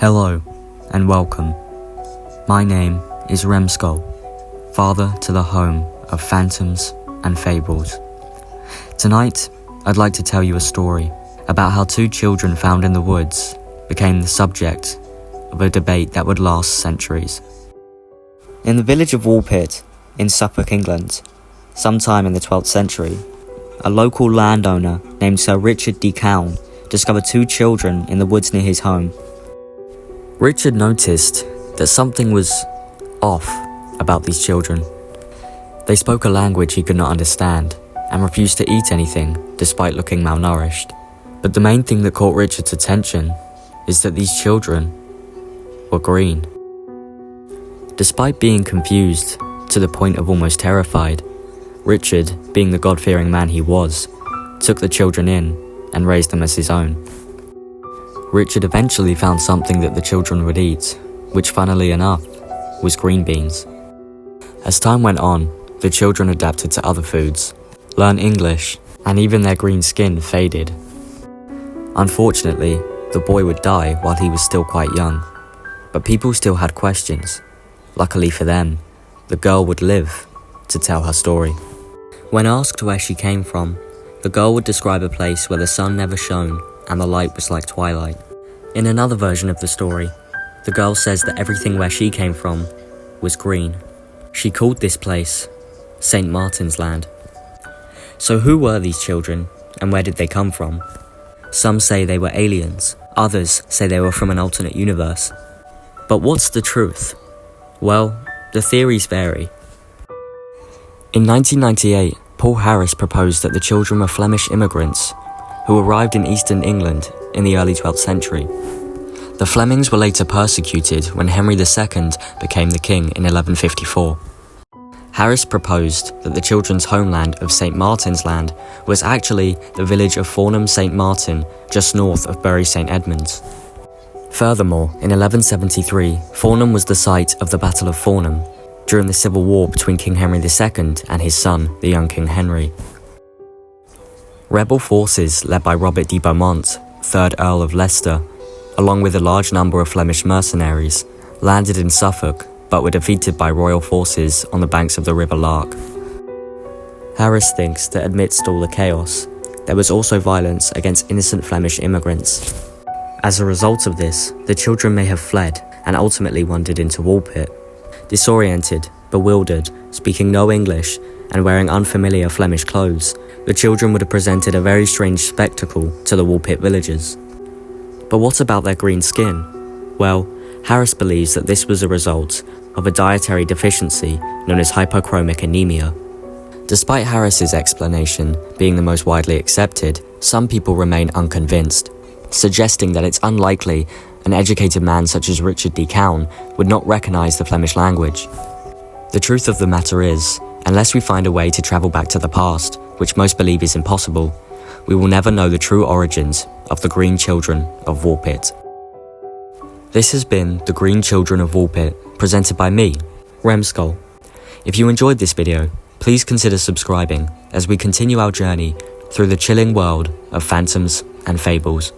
Hello and welcome. My name is Remskull, father to the home of phantoms and fables. Tonight, I'd like to tell you a story about how two children found in the woods became the subject of a debate that would last centuries. In the village of Woolpit in Suffolk, England, sometime in the 12th century, a local landowner named Sir Richard de Calne discovered two children in the woods near his home. Richard noticed that something was off about these children. They spoke a language he could not understand and refused to eat anything despite looking malnourished. But the main thing that caught Richard's attention is that these children were green. Despite being confused to the point of almost terrified, Richard, being the God-fearing man he was, took the children in and raised them as his own. Richard eventually found something that the children would eat, which funnily enough, was green beans. As time went on, the children adapted to other foods, learned English, and even their green skin faded. Unfortunately, the boy would die while he was still quite young, but people still had questions. Luckily for them, the girl would live to tell her story. When asked where she came from, the girl would describe a place where the sun never shone and the light was like twilight. In another version of the story, the girl says that everything where she came from was green. She called this place St. Martin's Land. So who were these children and where did they come from? Some say they were aliens, others say they were from an alternate universe. But what's the truth? Well, the theories vary. In 1998, Paul Harris proposed that the children were Flemish immigrants who arrived in eastern England in the early 12th century. The Flemings were later persecuted when Henry II became the king in 1154. Harris proposed that the children's homeland of St. Martin's Land was actually the village of Farnham St. Martin, just north of Bury St. Edmunds. Furthermore, in 1173, Farnham was the site of the Battle of Farnham during the civil war between King Henry II and his son, the young King Henry. Rebel forces led by Robert de Beaumont, 3rd Earl of Leicester, along with a large number of Flemish mercenaries, landed in Suffolk but were defeated by royal forces on the banks of the River Lark. Harris thinks that amidst all the chaos, there was also violence against innocent Flemish immigrants. As a result of this, the children may have fled and ultimately wandered into Woolpit. Disoriented, bewildered, speaking no English, and wearing unfamiliar Flemish clothes, the children would have presented a very strange spectacle to the Woolpit villagers. But what about their green skin? Well, Harris believes that this was a result of a dietary deficiency known as hypochromic anemia. Despite Harris's explanation being the most widely accepted, some people remain unconvinced, suggesting that it's unlikely an educated man such as Richard de Calne would not recognise the Flemish language. The truth of the matter is, unless we find a way to travel back to the past, which most believe is impossible, we will never know the true origins of the Green Children of Woolpit. This has been The Green Children of Woolpit, presented by me, Remskull. If you enjoyed this video, please consider subscribing as we continue our journey through the chilling world of phantoms and fables.